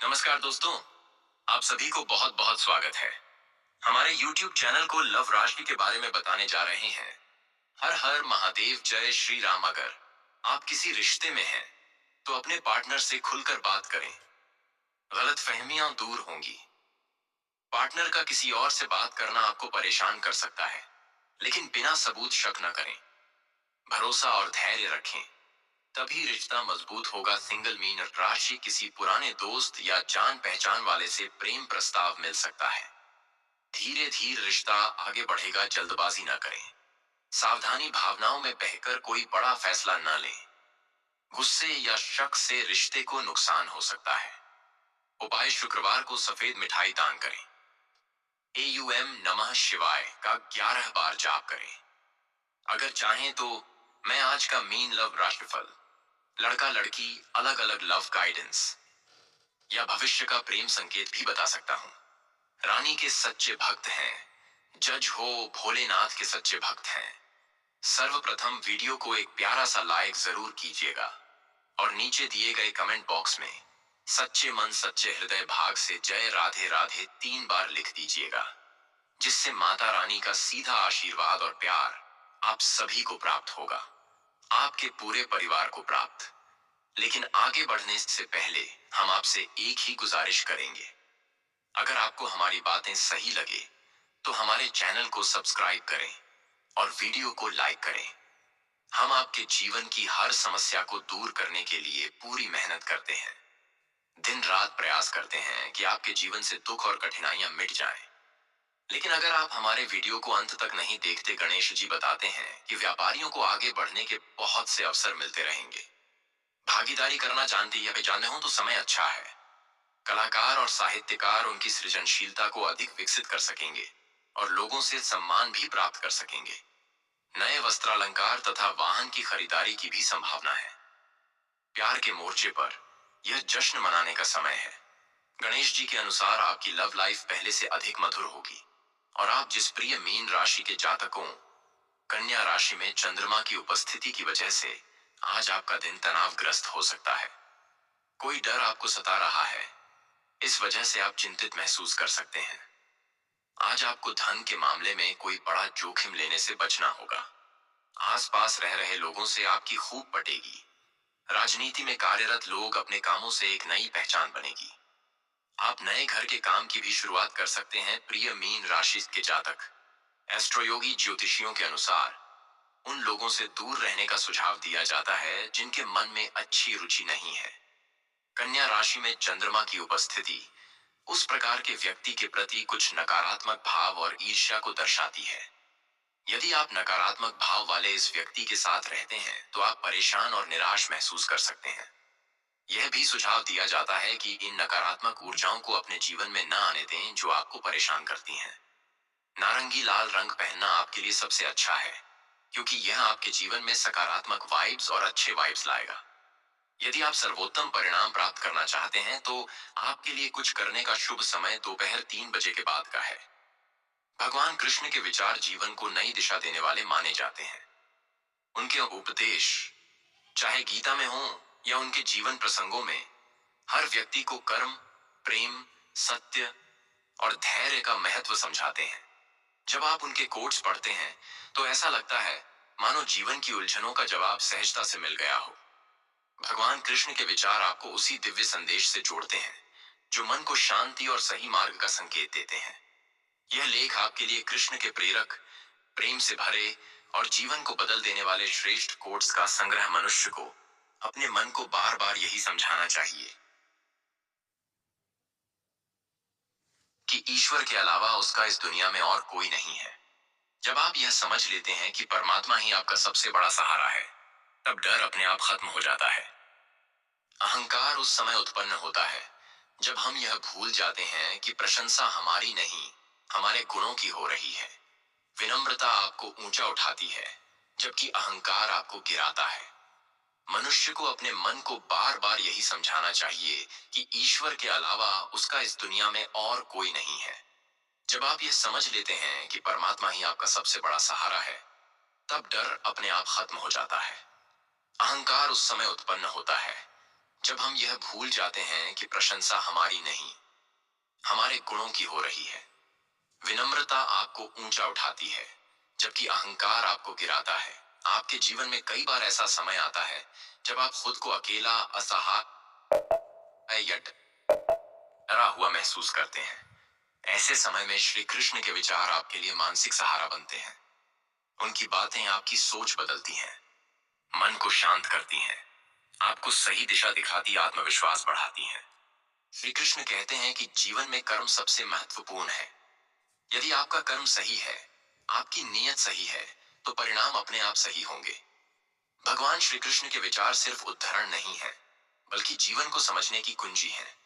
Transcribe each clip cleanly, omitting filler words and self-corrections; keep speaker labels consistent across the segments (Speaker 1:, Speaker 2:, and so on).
Speaker 1: नमस्कार दोस्तों, आप सभी को बहुत बहुत स्वागत है। हमारे YouTube चैनल को लव राशि के बारे में बताने जा रहे हैं। हर हर महादेव, जय श्री राम। अगर आप किसी रिश्ते में हैं तो अपने पार्टनर से खुलकर बात करें, गलतफहमियां दूर होंगी। पार्टनर का किसी और से बात करना आपको परेशान कर सकता है, लेकिन बिना सबूत शक न करें। भरोसा और धैर्य रखें, तभी रिश्ता मजबूत होगा। सिंगल मीन राशि, किसी पुराने दोस्त या जान पहचान वाले से प्रेम प्रस्ताव मिल सकता है। धीरे धीरे रिश्ता आगे बढ़ेगा, जल्दबाजी न करें। सावधानी, भावनाओं में बहकर कोई बड़ा फैसला न लें। गुस्से या शक से रिश्ते को नुकसान हो सकता है। उपाय, शुक्रवार को सफेद मिठाई दान करें। AUM नमः शिवाय का 11 बार जाप करें। अगर चाहें तो मैं आज का मीन लव राशिफल, लड़का लड़की, अलग अलग लव गाइडेंस या भविष्य का प्रेम संकेत भी बता सकता हूँ। रानी के सच्चे भक्त हैं, जज हो भोलेनाथ के सच्चे भक्त हैं। सर्वप्रथम वीडियो को एक प्यारा सा लाइक जरूर कीजिएगा और नीचे दिए गए कमेंट बॉक्स में सच्चे मन सच्चे हृदय भाग से जय राधे राधे 3 बार लिख दीजिएगा, जिससे माता रानी का सीधा आशीर्वाद और प्यार आप सभी को प्राप्त होगा, आपके पूरे परिवार को प्राप्त। लेकिन आगे बढ़ने से पहले हम आपसे एक ही गुजारिश करेंगे। अगर आपको हमारी बातें सही लगे तो हमारे चैनल को सब्सक्राइब करें और वीडियो को लाइक करें। हम आपके जीवन की हर समस्या को दूर करने के लिए पूरी मेहनत करते हैं। दिन रात प्रयास करते हैं कि आपके जीवन से दुख और कठिनाइयां मिट जाएं। लेकिन अगर आप हमारे वीडियो को अंत तक नहीं देखते, गणेश जी बताते हैं कि व्यापारियों को आगे बढ़ने के बहुत से अवसर मिलते रहेंगे। भागीदारी करना जानते या बेजाने हो तो समय अच्छा है। कलाकार और साहित्यकार उनकी सृजनशीलता को अधिक विकसित कर सकेंगे और लोगों से सम्मान भी प्राप्त कर सकेंगे। नए वस्त्रालंकार तथा वाहन की खरीदारी की भी संभावना है। प्यार के मोर्चे पर यह जश्न मनाने का समय है। गणेश जी के अनुसार आपकी लव लाइफ पहले से अधिक मधुर होगी और आप जिस प्रिय मीन राशि के जातकों, कन्या राशि में चंद्रमा की उपस्थिति की वजह से आज आपका दिन तनावग्रस्त हो सकता है। कोई डर आपको सता रहा है, इस वजह से आप चिंतित महसूस कर सकते हैं। आज आपको धन के मामले में कोई बड़ा जोखिम लेने से बचना होगा। आसपास रह रहे लोगों से आपकी खूब पटेगी। राजनीति में कार्यरत लोग, अपने कामों से एक नई पहचान बनेगी। आप नए घर के काम की भी शुरुआत कर सकते हैं। प्रिय मीन राशि के जातक, एस्ट्रोयोगी ज्योतिषियों के अनुसार उन लोगों से दूर रहने का सुझाव दिया जाता है जिनके मन में अच्छी रुचि नहीं है। कन्या राशि में चंद्रमा की उपस्थिति उस प्रकार के व्यक्ति के प्रति कुछ नकारात्मक भाव और ईर्ष्या को दर्शाती है। यदि आप नकारात्मक भाव वाले इस व्यक्ति के साथ रहते हैं तो आप परेशान और निराश महसूस कर सकते हैं। यह भी सुझाव दिया जाता है कि इन नकारात्मक ऊर्जाओं को अपने जीवन में न आने दें जो आपको परेशान करती हैं। नारंगी लाल रंग पहनना आपके लिए सबसे अच्छा है, क्योंकि यह आपके जीवन में सकारात्मक वाइब्स और अच्छे वाइब्स लाएगा। यदि आप सर्वोत्तम परिणाम प्राप्त करना चाहते हैं तो आपके लिए कुछ करने का शुभ समय दोपहर 3 बजे के बाद का है। भगवान कृष्ण के विचार जीवन को नई दिशा देने वाले माने जाते हैं। उनके उपदेश, चाहे गीता में हो या उनके जीवन प्रसंगों में, हर व्यक्ति को कर्म, प्रेम, सत्य और धैर्य का महत्व समझाते हैं। जब आप उनके कोट्स पढ़ते हैं तो ऐसा लगता है मानो जीवन की उलझनों का जवाब सहजता से मिल गया हो। भगवान कृष्ण के विचार आपको उसी दिव्य संदेश से जोड़ते हैं जो मन को शांति और सही मार्ग का संकेत देते हैं। यह लेख आपके लिए कृष्ण के प्रेरक, प्रेम से भरे और जीवन को बदल देने वाले श्रेष्ठ कोट्स का संग्रह। मनुष्य को अपने मन को बार बार यही समझाना चाहिए कि ईश्वर के अलावा उसका इस दुनिया में और कोई नहीं है। जब आप यह समझ लेते हैं कि परमात्मा ही आपका सबसे बड़ा सहारा है, तब डर अपने आप खत्म हो जाता है। अहंकार उस समय उत्पन्न होता है जब हम यह भूल जाते हैं कि प्रशंसा हमारी नहीं, हमारे गुणों की हो रही है। विनम्रता आपको ऊंचा उठाती है, जबकि अहंकार आपको गिराता है। मनुष्य को अपने मन को बार बार यही समझाना चाहिए कि ईश्वर के अलावा उसका इस दुनिया में और कोई नहीं है। जब आप यह समझ लेते हैं कि परमात्मा ही आपका सबसे बड़ा सहारा है, तब डर अपने आप खत्म हो जाता है। अहंकार उस समय उत्पन्न होता है जब हम यह भूल जाते हैं कि प्रशंसा हमारी नहीं, हमारे गुणों की हो रही है। विनम्रता आपको ऊंचा उठाती है, जबकि अहंकार आपको गिराता है। आपके जीवन में कई बार ऐसा समय आता है जब आप खुद को अकेला, असहाय या डरा हुआ महसूस करते हैं। ऐसे समय में श्री कृष्ण के विचार आपके लिए मानसिक सहारा बनते हैं। उनकी बातें आपकी सोच बदलती हैं, मन को शांत करती हैं, आपको सही दिशा दिखाती, आत्मविश्वास बढ़ाती हैं। श्री कृष्ण कहते हैं कि जीवन में कर्म सबसे महत्वपूर्ण है। यदि आपका कर्म सही है, आपकी नीयत सही है, तो परिणाम अपने आप सही होंगे। भगवान श्री कृष्ण के विचार सिर्फ उदाहरण नहीं है, बल्कि जीवन को समझने की कुंजी है।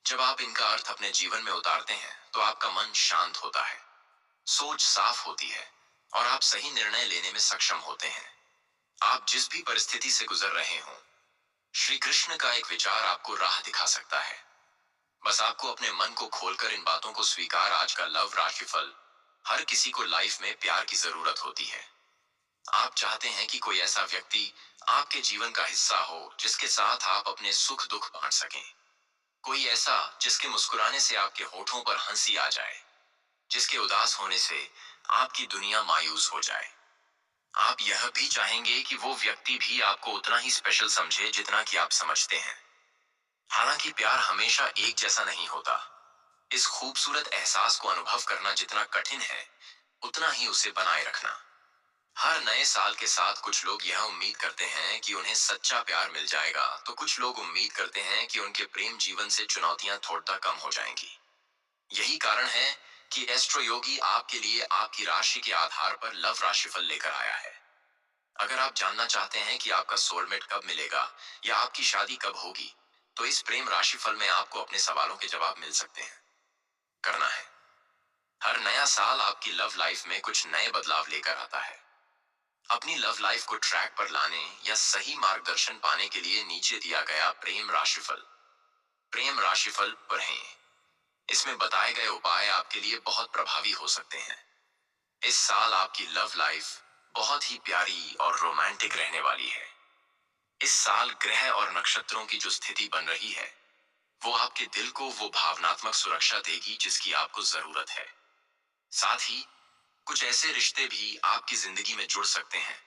Speaker 1: जब आप इनका अर्थ अपने जीवन में उतारते हैं, तो आपका मन शांत होता है, सोच साफ होती है और आप सही निर्णय लेने में सक्षम होते हैं। आप जिस भी परिस्थिति से गुजर रहे हों, श्री कृष्ण का एक विचार आपको राह दिखा सकता है। बस आपको अपने मन को खोलकर इन बातों को स्वीकार। आज का लव राशिफल। हर किसी को लाइफ में प्यार की जरूरत होती है। आप चाहते हैं कि कोई ऐसा व्यक्ति आपके जीवन का हिस्सा हो जिसके साथ आप अपने सुख दुख बांट सकें। कोई ऐसा जिसके मुस्कुराने से आपके होठों पर हंसी आ जाए, जिसके उदास होने से आपकी दुनिया मायूस हो जाए। आप यह भी चाहेंगे कि वो व्यक्ति भी आपको उतना ही स्पेशल समझे जितना कि आप समझते हैं। हालांकि प्यार हमेशा एक जैसा नहीं होता। इस खूबसूरत एहसास को अनुभव करना जितना कठिन है, उतना ही उसे बनाए रखना। हर नए साल के साथ कुछ लोग यह उम्मीद करते हैं कि उन्हें सच्चा प्यार मिल जाएगा, तो कुछ लोग उम्मीद करते हैं कि उनके प्रेम जीवन से चुनौतियां थोड़ा कम हो जाएंगी। यही कारण है कि एस्ट्रो योगी आपके लिए आपकी राशि के आधार पर लव राशिफल लेकर आया है। अगर आप जानना चाहते हैं कि आपका सोलमेट कब मिलेगा या आपकी शादी कब होगी, तो इस प्रेम राशिफल में आपको अपने सवालों के जवाब मिल सकते हैं। करना है। हर नया साल आपकी लव लाइफ में कुछ नए बदलाव लेकर आता है। अपनी लव लाइफ को ट्रैक पर लाने या सही मार्गदर्शन पाने के लिए नीचे दिया गया प्रेम राशिफल पढ़ें। इसमें बताए गए उपाय आपके लिए बहुत प्रभावी हो सकते हैं। इस साल आपकी लव लाइफ बहुत ही प्यारी और रोमांटिक रहने वाली है। इस साल ग्रह और नक्षत्रों की जो स्थिति बन रही है, वो आपके दिल को वो भावनात्मक सुरक्षा देगी जिसकी आपको जरूरत है। साथ ही कुछ ऐसे रिश्ते भी आपकी जिंदगी में जुड़ सकते हैं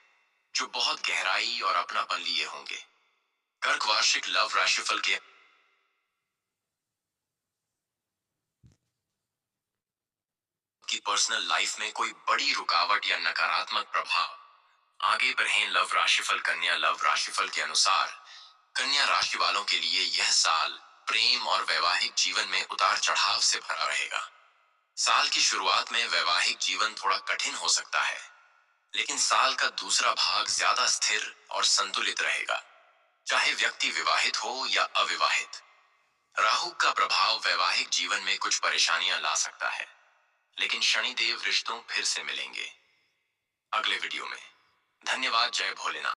Speaker 1: जो बहुत गहराई और अपनापन लिए होंगे। कर्क वार्षिक लव राशिफल के की पर्सनल लाइफ में कोई बड़ी रुकावट या नकारात्मक प्रभाव आगे बढ़ें। लव राशिफल कन्या। लव राशिफल के अनुसार कन्या राशि वालों के लिए यह साल प्रेम और वैवाहिक जीवन में उतार चढ़ाव से भरा रहेगा। साल की शुरुआत में वैवाहिक जीवन थोड़ा कठिन हो सकता है, लेकिन साल का दूसरा भाग ज्यादा स्थिर और संतुलित रहेगा, चाहे व्यक्ति विवाहित हो या अविवाहित। राहु का प्रभाव वैवाहिक जीवन में कुछ परेशानियां ला सकता है, लेकिन शनिदेव रिश्तों फिर से मिलेंगे। अगले वीडियो में। धन्यवाद। जय भोलेनाथ।